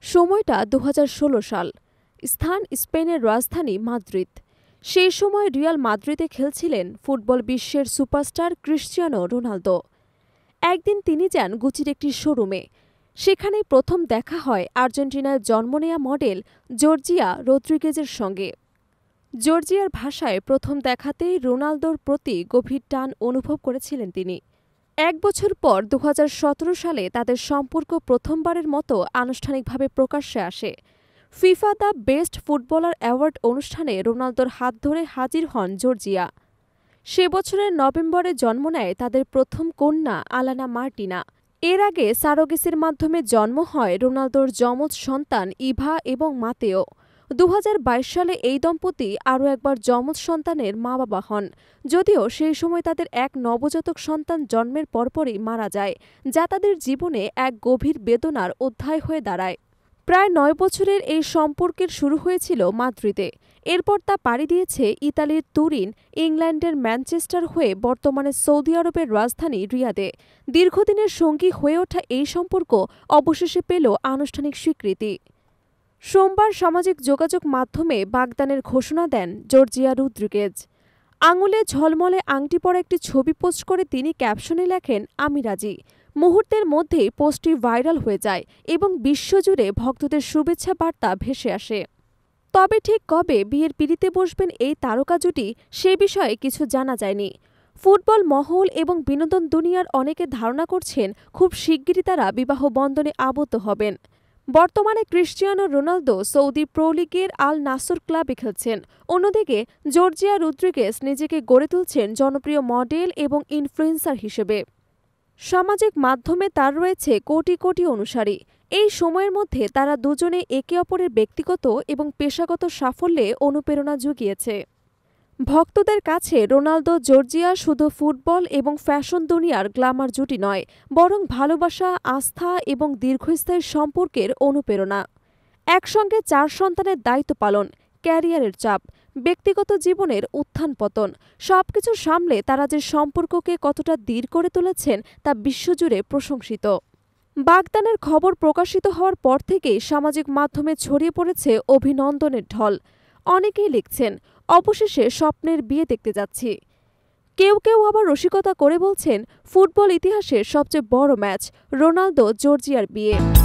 সময়টা ২০১৬ সাল। স্থান স্পেনের রাজধানী মাদ্রিদ। সেই সময় রিয়াল মাদ্রিদে খেলছিলেন ফুটবল বিশ্বের সুপারস্টার ক্রিশ্চিয়ানো রোনালদো। একদিন তিনি যান গুচির একটি শোরুমে। সেখানেই প্রথম দেখা হয় আর্জেন্টিনায় জন্ম নেয়া মডেল জর্জিয়া রদ্রিগেজের সঙ্গে। জর্জিয়ার ভাষায় প্রথম দেখাতেই রোনালদোর প্রতি গভীর টান অনুভব করেছিলেন তিনি। ১ বছর পর ২০১৭ সালে তাদের সম্পর্ক প্রথমবারের মতো আনুষ্ঠানিকভাবে প্রকাশ্যে আসে। FIFA the best footballer award অনুষ্ঠানে রোনালদোর হাত ধরে হাজির হন জর্জিয়া। সে বছরের নভেম্বরে জন্ম নেয় তাদের প্রথম কন্যা আলানা মার্টিনা। এর আগে সারোগেসির মাধ্যমে জন্ম হয় রোনালদোর যমজ সন্তান ইভা এবং মাতেও। ২০২২ সালে এই দম্পতি আরও একবার যমজ সন্তানের মা-বাবা হন, যদিও সেই সময় তাদের এক নবজাতক সন্তান জন্মের পরপরই মারা যায়, যা তাদের জীবনে এক গভীর বেদনার অধ্যায় হয়ে দাঁড়ায়। প্রায় ৯ বছরের এই সম্পর্কের শুরু হয়েছিল মাদ্রিদে। এরপর তা পাড়ি দিয়েছে ইতালির তুরিন, ইংল্যান্ডের ম্যানচেস্টার হয়ে বর্তমানে সৌদি আরবের রাজধানী রিয়াদে। দীর্ঘদিনের সঙ্গী হয়ে ওঠা এই সম্পর্ক অবশেষে পেল আনুষ্ঠানিক স্বীকৃতি। সোমবার সামাজিক যোগাযোগ মাধ্যমে বাগদানের ঘোষণা দেন জর্জিয়া রদ্রিগেজ। আঙুলে ঝলমলে আংটি পরা একটি ছবি পোস্ট করে তিনি ক্যাপশনে লেখেন, "আমি রাজি"। মুহূর্তের মধ্যেই পোস্টটি ভাইরাল হয়ে যায় এবং বিশ্বজুড়ে ভক্তদের শুভেচ্ছা বার্তা ভেসে আসে। তবে ঠিক কবে বিয়ের পিঁড়িতে বসবেন এই তারকা জুটি, সে বিষয়ে কিছু জানা যায়নি। ফুটবল মহল এবং বিনোদন দুনিয়ার অনেকে ধারণা করছেন খুব শিগগিরই তারা বিবাহ বন্ধনে আবদ্ধ হবেন। বর্তমানে ক্রিশ্চিয়ানো রোনালদো সৌদি প্রো লিগের আল নাসর ক্লাবে খেলছেন। অন্যদিকে জর্জিয়া রদ্রিগেজ নিজেকে গড়ে তুলছেন জনপ্রিয় মডেল এবং ইনফ্লুয়েন্সার হিসেবে। সামাজিক মাধ্যমে তার রয়েছে কোটি কোটি অনুসারী। এই সময়ের মধ্যে তারা দুজনে একে অপরের ব্যক্তিগত এবং পেশাগত সাফল্যে অনুপ্রেরণা জুগিয়েছে। ভক্তদের কাছে রোনালদো জর্জিয়া শুধু ফুটবল এবং ফ্যাশন দুনিয়ার গ্ল্যামার জুটি নয়, বরং ভালোবাসা, আস্থা এবং দীর্ঘস্থায়ী সম্পর্কের অনুপ্রেরণা। একসঙ্গে ৪ সন্তানের দায়িত্ব পালন, ক্যারিয়ারের চাপ, ব্যক্তিগত জীবনের উত্থান পতন, সবকিছু সামলে তারা যে সম্পর্ককে কতটা দৃঢ় করে তুলেছেন তা বিশ্বজুড়ে প্রশংসিত। বাগদানের খবর প্রকাশিত হওয়ার পর থেকেই সামাজিক মাধ্যমে ছড়িয়ে পড়েছে অভিনন্দনের ঢল। অনেকেই লিখছেন, অবশেষে স্বপ্নের বিয়ে দেখতে যাচ্ছি। কেউ কেউ আবার রসিকতা করে বলছেন, ফুটবল ইতিহাসের সবচেয়ে বড় ম্যাচ, রোনালদো জর্জিয়ার বিয়ে।